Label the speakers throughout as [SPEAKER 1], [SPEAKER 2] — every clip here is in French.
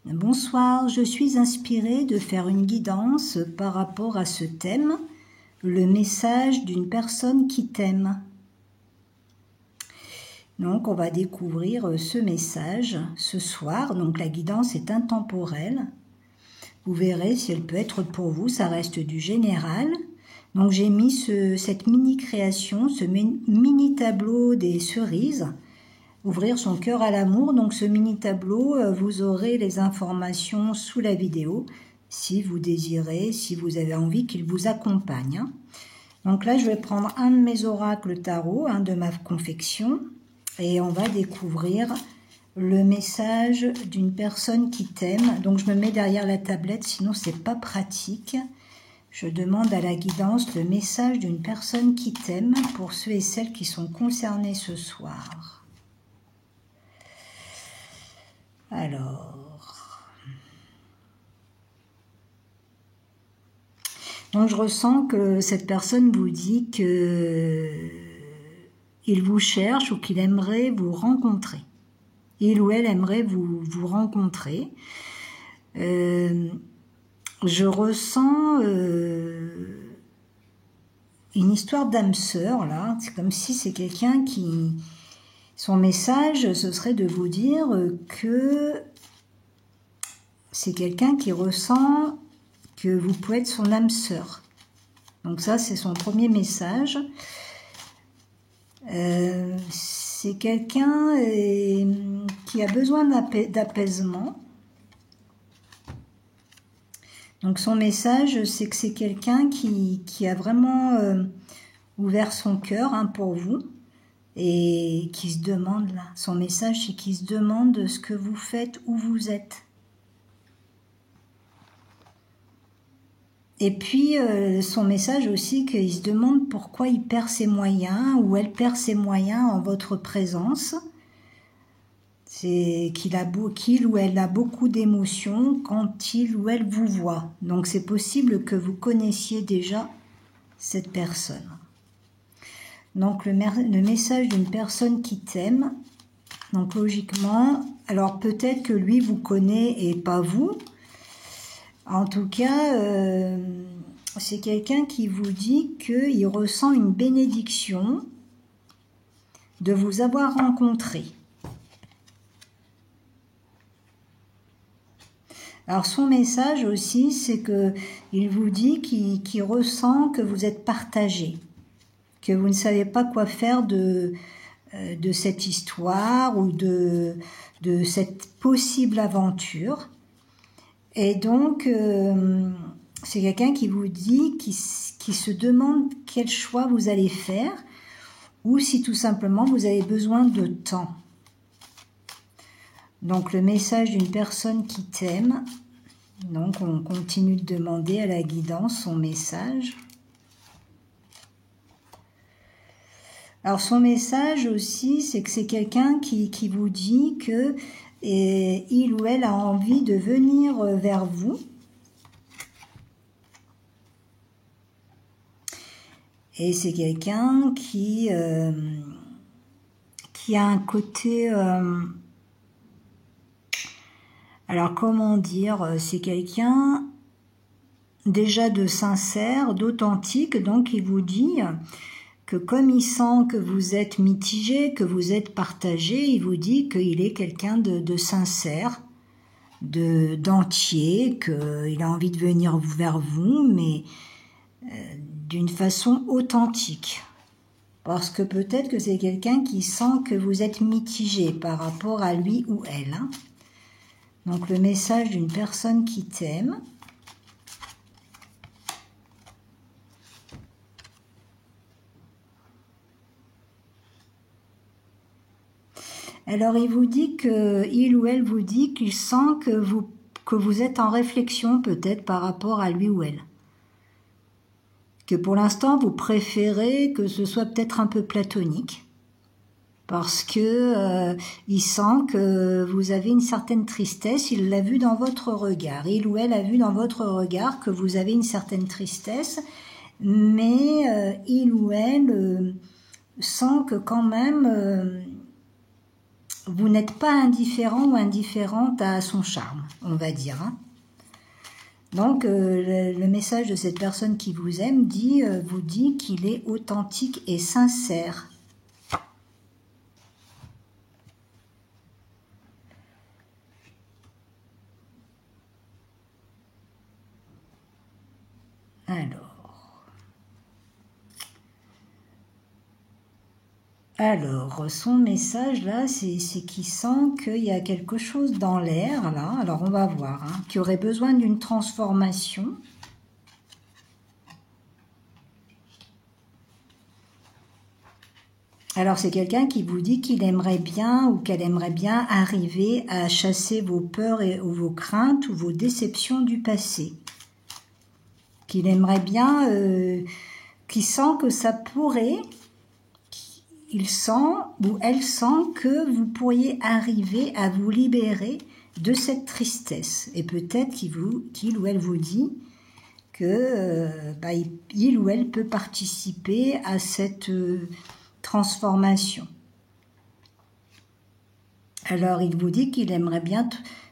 [SPEAKER 1] Bonsoir, je suis inspirée de faire une guidance par rapport à ce thème, le message d'une personne qui t'aime. Donc on va découvrir ce message ce soir, donc la guidance est intemporelle. Vous verrez si elle peut être pour vous, ça reste du général. Donc j'ai mis cette mini-création, ce mini tableau des cerises. Ouvrir son cœur à l'amour, donc ce mini tableau, vous aurez les informations sous la vidéo, si vous désirez, si vous avez envie qu'il vous accompagne. Donc là, je vais prendre un de mes oracles tarot, un de ma confection, et on va découvrir le message d'une personne qui t'aime. Donc je me mets derrière la tablette, sinon c'est pas pratique. Je demande à la guidance le message d'une personne qui t'aime pour ceux et celles qui sont concernés ce soir. Alors, donc je ressens que cette personne vous dit que il vous cherche ou qu'il aimerait vous rencontrer. Il ou elle aimerait vous rencontrer. Je ressens une histoire d'âme sœur là. C'est comme si c'est quelqu'un qui... Son message, ce serait de vous dire que c'est quelqu'un qui ressent que vous pouvez être son âme sœur. Donc ça, c'est son premier message. C'est quelqu'un qui a besoin d'apaisement. Donc son message, c'est que c'est quelqu'un qui a vraiment ouvert son cœur pour vous. Et qui se demande là, son message c'est qu'il se demande ce que vous faites, où vous êtes. Et puis son message aussi qu'il se demande pourquoi il perd ses moyens ou elle perd ses moyens en votre présence. C'est qu'il ou elle a beaucoup d'émotions quand il ou elle vous voit. Donc c'est possible que vous connaissiez déjà cette personne. Donc le message d'une personne qui t'aime, donc logiquement, alors peut-être que lui vous connaît et pas vous. En tout cas, c'est quelqu'un qui vous dit qu'il ressent une bénédiction de vous avoir rencontré. Alors son message aussi, c'est que il vous dit qu'il ressent que vous êtes partagé. Que vous ne savez pas quoi faire de cette histoire ou de cette possible aventure. Et donc, c'est quelqu'un qui vous dit, qui se demande quel choix vous allez faire, ou si tout simplement vous avez besoin de temps. Donc, le message d'une personne qui t'aime. Donc, on continue de demander à la guidance son message. Alors son message aussi, c'est que c'est quelqu'un qui vous dit que il ou elle a envie de venir vers vous. Et c'est quelqu'un qui a un côté... alors comment dire, c'est quelqu'un déjà de sincère, d'authentique, donc il vous dit... que comme il sent que vous êtes mitigé, que vous êtes partagé, il vous dit qu'il est quelqu'un de sincère, d'entier, qu'il a envie de venir vers vous, mais d'une façon authentique. Parce que peut-être que c'est quelqu'un qui sent que vous êtes mitigé par rapport à lui ou elle. Donc le message d'une personne qui t'aime. Alors il vous dit il ou elle vous dit qu'il sent que vous êtes en réflexion peut-être par rapport à lui ou elle. Que pour l'instant vous préférez que ce soit peut-être un peu platonique. Parce que il sent que vous avez une certaine tristesse, il l'a vu dans votre regard. Il ou elle a vu dans votre regard que vous avez une certaine tristesse, mais il ou elle sent que quand même... vous n'êtes pas indifférent ou indifférente à son charme, on va dire. Hein. Donc, le message de cette personne qui vous aime vous dit qu'il est authentique et sincère. Alors, son message là, c'est qu'il sent qu'il y a quelque chose dans l'air là. Alors, on va voir, hein, qui aurait besoin d'une transformation. Alors, c'est quelqu'un qui vous dit qu'il aimerait bien ou qu'elle aimerait bien arriver à chasser vos peurs ou vos craintes ou vos déceptions du passé. Qu'il aimerait bien, qu'il sent que ça pourrait, il sent ou elle sent que vous pourriez arriver à vous libérer de cette tristesse. Et peut-être qu'il ou elle vous dit que il ou elle peut participer à cette transformation. Alors il vous dit qu'il aimerait bien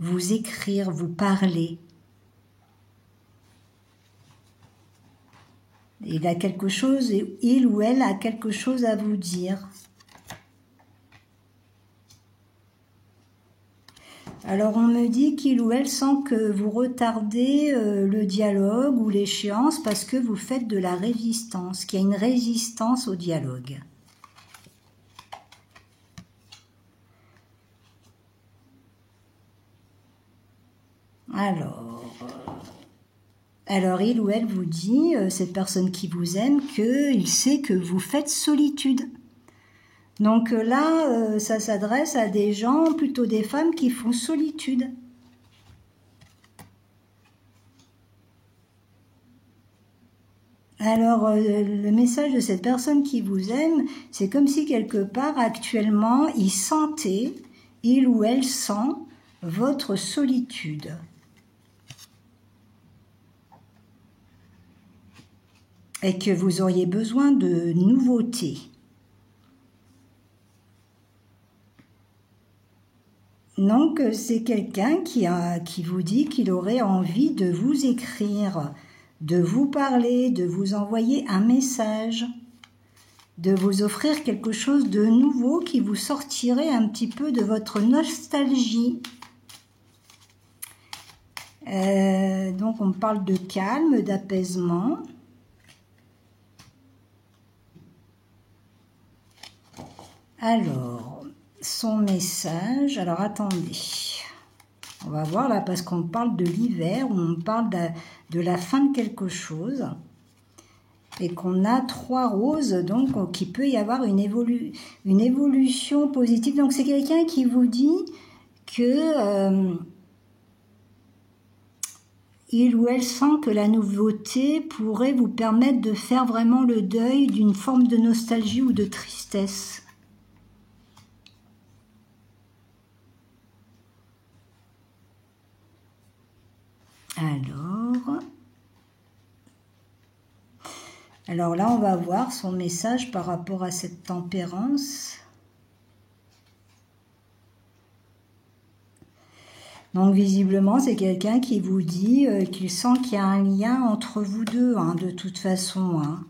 [SPEAKER 1] vous écrire, vous parler. Il a quelque chose, il ou elle a quelque chose à vous dire. Alors on me dit qu'il ou elle sent que vous retardez le dialogue ou l'échéance parce que vous faites de la résistance, qu'il y a une résistance au dialogue. Alors il ou elle vous dit, cette personne qui vous aime, qu'il sait que vous faites solitude. Donc là, ça s'adresse à des gens, plutôt des femmes qui font solitude. Alors, le message de cette personne qui vous aime, c'est comme si quelque part, actuellement, il ou elle sent votre solitude. Et que vous auriez besoin de nouveautés. Donc, c'est quelqu'un qui vous dit qu'il aurait envie de vous écrire, de vous parler, de vous envoyer un message, de vous offrir quelque chose de nouveau qui vous sortirait un petit peu de votre nostalgie. Donc, on parle de calme, d'apaisement. Alors, son message, alors attendez, on va voir là parce qu'on parle de l'hiver, on parle de la fin de quelque chose et qu'on a 3 roses, donc qu'il peut y avoir une évolution positive. Donc c'est quelqu'un qui vous dit que il ou elle sent que la nouveauté pourrait vous permettre de faire vraiment le deuil d'une forme de nostalgie ou de tristesse. Alors là, on va voir son message par rapport à cette tempérance. Donc visiblement, c'est quelqu'un qui vous dit qu'il sent qu'il y a un lien entre vous deux, hein, de toute façon. Hein.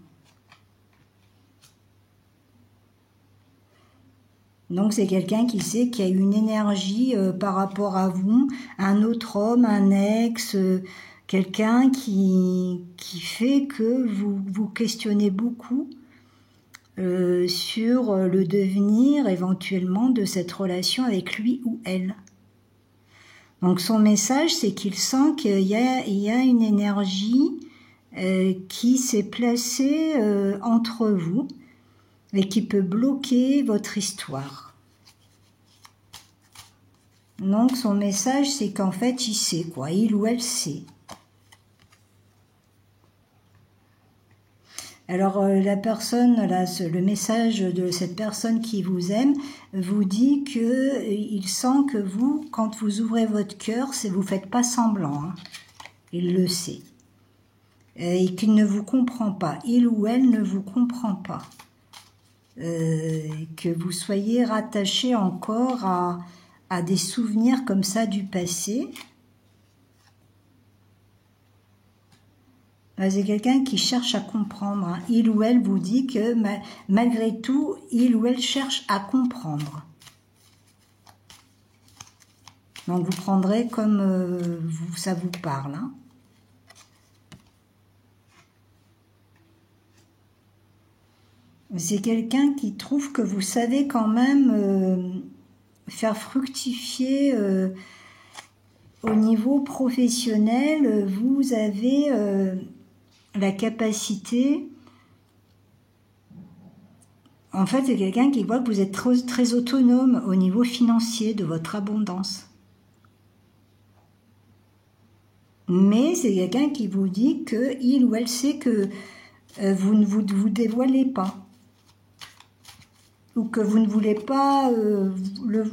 [SPEAKER 1] Donc c'est quelqu'un qui sait qu'il y a une énergie par rapport à vous, un autre homme, un ex, quelqu'un qui fait que vous questionnez beaucoup sur le devenir éventuellement de cette relation avec lui ou elle. Donc son message, c'est qu'il sent qu'il y a une énergie qui s'est placée entre vous et qui peut bloquer votre histoire. Donc son message, c'est qu'en fait, il sait quoi, il ou elle sait. Alors la personne, là, le message de cette personne qui vous aime vous dit que il sent que vous, quand vous ouvrez votre cœur, vous faites pas semblant. Hein. Il le sait. Et qu'il ne vous comprend pas. Il ou elle ne vous comprend pas. que vous soyez rattaché encore à des souvenirs comme ça du passé. C'est quelqu'un qui cherche à comprendre. Hein. Il ou elle vous dit que malgré tout, il ou elle cherche à comprendre. Donc vous prendrez comme ça vous parle. Hein. C'est quelqu'un qui trouve que vous savez quand même faire fructifier au niveau professionnel. Vous avez la capacité. En fait, c'est quelqu'un qui voit que vous êtes très, très autonome au niveau financier de votre abondance. Mais c'est quelqu'un qui vous dit que il ou elle sait que vous ne vous dévoilez pas. Ou que vous ne voulez pas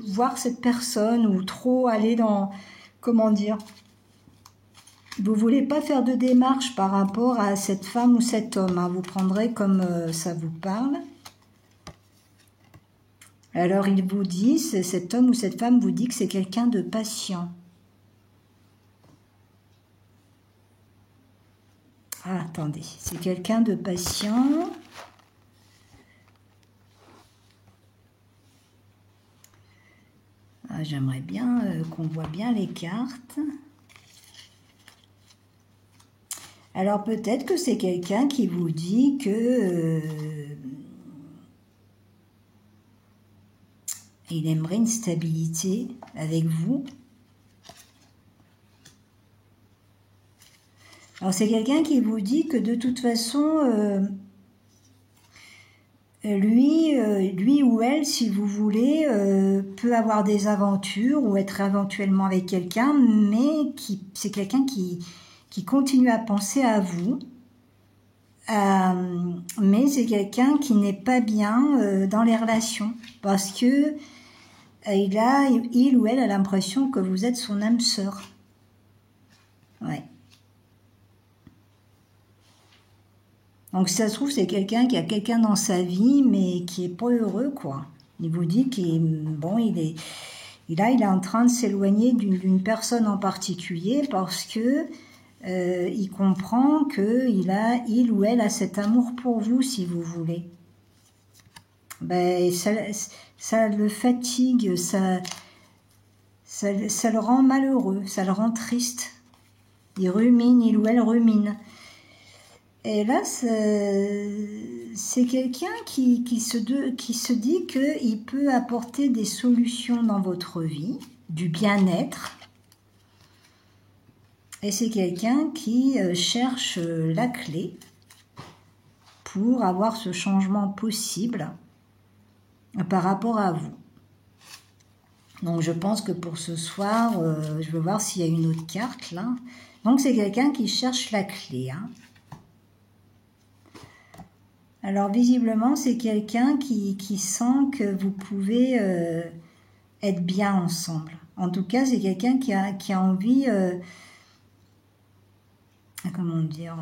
[SPEAKER 1] voir cette personne ou trop aller dans, comment dire, vous voulez pas faire de démarche par rapport à cette femme ou cet homme. Hein. Vous prendrez comme ça vous parle. Alors il vous dit, cet homme ou cette femme vous dit que c'est quelqu'un de patient. Ah, attendez, c'est quelqu'un de patient. Ah, j'aimerais bien qu'on voit bien les cartes. Alors peut-être que c'est quelqu'un qui vous dit que il aimerait une stabilité avec vous. Alors c'est quelqu'un qui vous dit que de toute façon, lui ou elle, si vous voulez, peut avoir des aventures ou être éventuellement avec quelqu'un, mais c'est quelqu'un qui continue à penser à vous. Mais c'est quelqu'un qui n'est pas bien dans les relations parce que il ou elle a l'impression que vous êtes son âme sœur. Ouais. Donc si ça se trouve, c'est quelqu'un qui a quelqu'un dans sa vie, mais qui est pas heureux, quoi. Il vous dit qu'il est en train de s'éloigner d'une personne en particulier parce que il comprend que il ou elle a cet amour pour vous, si vous voulez. Ben ça le fatigue, ça le rend malheureux, ça le rend triste. Il ou elle rumine. Et là, c'est quelqu'un qui se dit qu'il peut apporter des solutions dans votre vie, du bien-être. Et c'est quelqu'un qui cherche la clé pour avoir ce changement possible par rapport à vous. Donc je pense que pour ce soir, je veux voir s'il y a une autre carte là. Donc c'est quelqu'un qui cherche la clé. Hein. Alors visiblement, c'est quelqu'un qui sent que vous pouvez être bien ensemble. En tout cas, c'est quelqu'un qui a envie, comment dire,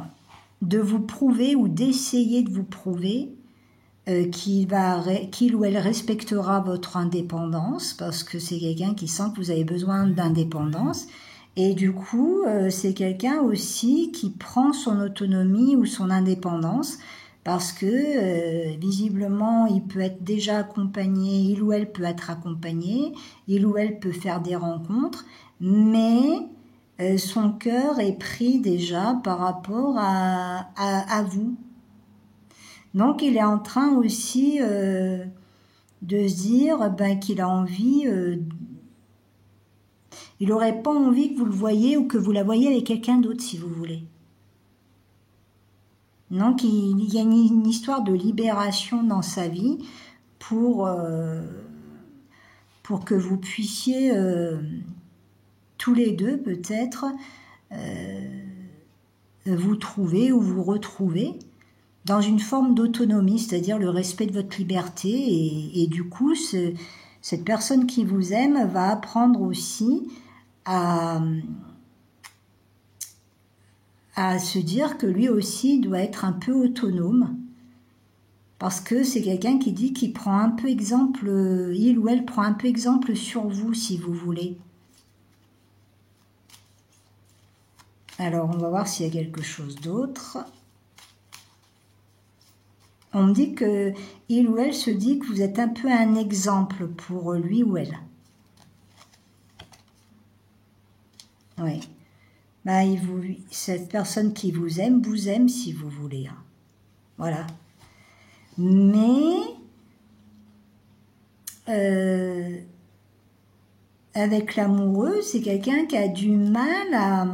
[SPEAKER 1] de vous prouver ou d'essayer de vous prouver qu'il ou elle respectera votre indépendance, parce que c'est quelqu'un qui sent que vous avez besoin d'indépendance. Et du coup, c'est quelqu'un aussi qui prend son autonomie ou son indépendance, parce que visiblement, il peut être déjà accompagné, il ou elle peut être accompagné, il ou elle peut faire des rencontres, mais son cœur est pris déjà par rapport à vous. Donc, il est en train aussi de se dire qu'il a envie... il n'aurait pas envie que vous le voyiez ou que vous la voyiez avec quelqu'un d'autre, si vous voulez. Donc, il y a une histoire de libération dans sa vie pour que vous puissiez, tous les deux peut-être, vous trouver ou vous retrouver dans une forme d'autonomie, c'est-à-dire le respect de votre liberté. Et du coup, cette personne qui vous aime va apprendre aussi à se dire que lui aussi doit être un peu autonome Parce que c'est quelqu'un qui dit qu'il prend un peu exemple, il ou elle prend un peu exemple sur vous, si vous voulez. Alors, on va voir s'il y a quelque chose d'autre. On me dit que il ou elle se dit que vous êtes un peu un exemple pour lui ou elle. Oui. Bah, cette personne qui vous aime si vous voulez. Hein. Voilà. Mais avec l'amoureux, c'est quelqu'un qui a du mal à...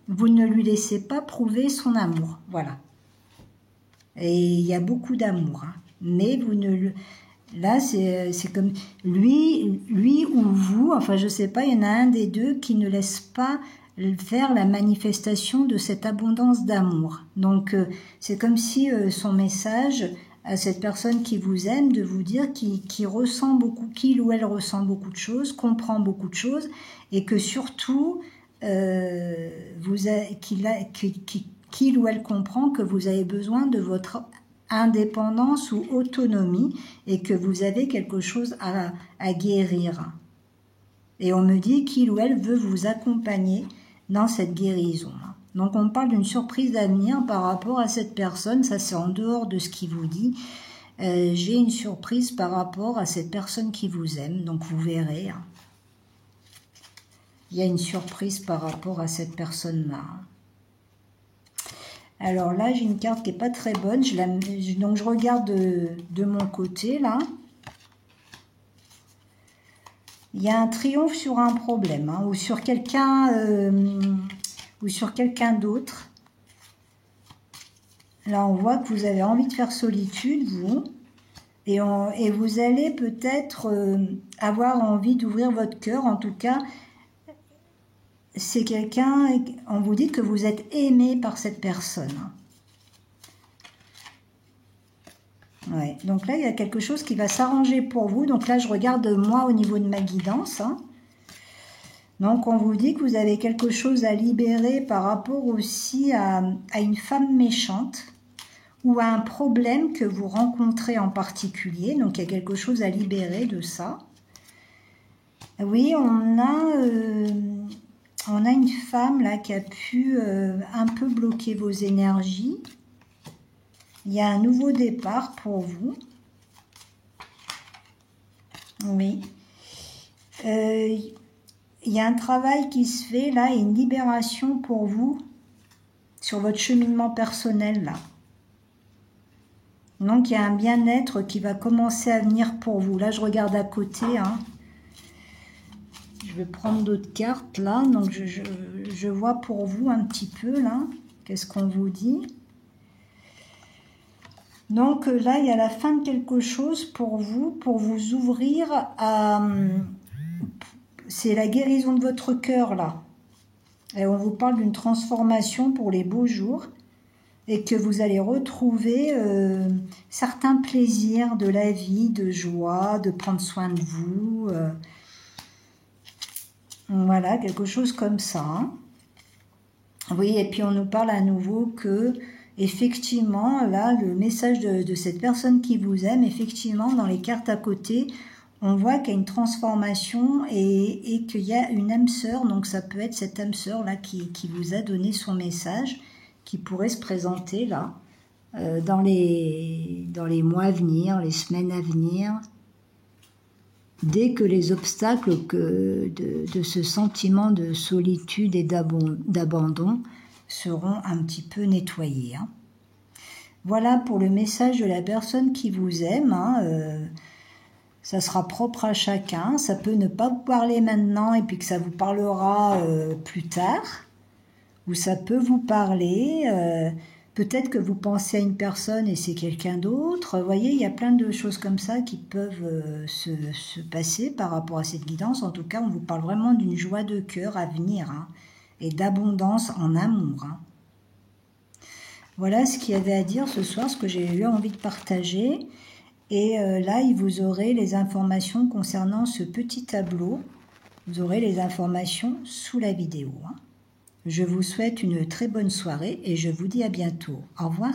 [SPEAKER 1] Vous ne lui laissez pas prouver son amour. Voilà. Et il y a beaucoup d'amour. Hein. Mais vous ne... Là, c'est comme lui ou vous, enfin je sais pas, il y en a un des deux qui ne laisse pas faire la manifestation de cette abondance d'amour. Donc c'est comme si son message à cette personne qui vous aime, de vous dire qu'il ressent beaucoup, qu'il ou elle ressent beaucoup de choses, comprend beaucoup de choses, et que surtout qu'il ou elle comprend que vous avez besoin de votre indépendance ou autonomie et que vous avez quelque chose à guérir. Et on me dit qu'il ou elle veut vous accompagner dans cette guérison. Donc on parle d'une surprise d'avenir par rapport à cette personne, ça c'est en dehors de ce qu'il vous dit. J'ai une surprise par rapport à cette personne qui vous aime, donc vous verrez. Il y a une surprise par rapport à cette personne-là. Alors là, j'ai une carte qui n'est pas très bonne. Donc je regarde de mon côté, là. Il y a un triomphe sur un problème, hein, ou sur quelqu'un d'autre. Là, on voit que vous avez envie de faire solitude, vous. Et vous allez peut-être avoir envie d'ouvrir votre cœur. En tout cas, c'est quelqu'un, on vous dit que vous êtes aimé par cette personne. Ouais. Donc là, il y a quelque chose qui va s'arranger pour vous. Donc là, je regarde moi au niveau de ma guidance. Hein. Donc on vous dit que vous avez quelque chose à libérer par rapport aussi à une femme méchante ou à un problème que vous rencontrez en particulier. Donc il y a quelque chose à libérer de ça. Oui, on a une femme là qui a pu un peu bloquer vos énergies. Il y a un nouveau départ pour vous. Oui. Il y a un travail qui se fait là et une libération pour vous sur votre cheminement personnel là. Donc il y a un bien-être qui va commencer à venir pour vous. Là je regarde à côté. Hein. Je vais prendre d'autres cartes là. Donc je vois pour vous un petit peu là. Qu'est-ce qu'on vous dit ? Donc là, il y a la fin de quelque chose pour vous ouvrir à... C'est la guérison de votre cœur, là. Et on vous parle d'une transformation pour les beaux jours et que vous allez retrouver certains plaisirs de la vie, de joie, de prendre soin de vous. Voilà, quelque chose comme ça. Hein. Oui, et puis on nous parle à nouveau que... Effectivement, là, le message de cette personne qui vous aime, effectivement, dans les cartes à côté, on voit qu'il y a une transformation et qu'il y a une âme sœur. Donc, ça peut être cette âme sœur là qui vous a donné son message, qui pourrait se présenter là, dans les mois à venir, les semaines à venir, dès que les obstacles de ce sentiment de solitude et d'abandon seront un petit peu nettoyés. Hein. Voilà pour le message de la personne qui vous aime. Hein. Ça sera propre à chacun. Ça peut ne pas vous parler maintenant et puis que ça vous parlera plus tard. Ou ça peut vous parler. Peut-être que vous pensez à une personne et c'est quelqu'un d'autre. Vous voyez, il y a plein de choses comme ça qui peuvent se passer par rapport à cette guidance. En tout cas, on vous parle vraiment d'une joie de cœur à venir. Hein. Et d'abondance en amour. Hein. Voilà ce qu'il y avait à dire ce soir, ce que j'ai eu envie de partager. Et là, vous aurez les informations concernant ce petit tableau. Vous aurez les informations sous la vidéo. Hein. Je vous souhaite une très bonne soirée et je vous dis à bientôt. Au revoir.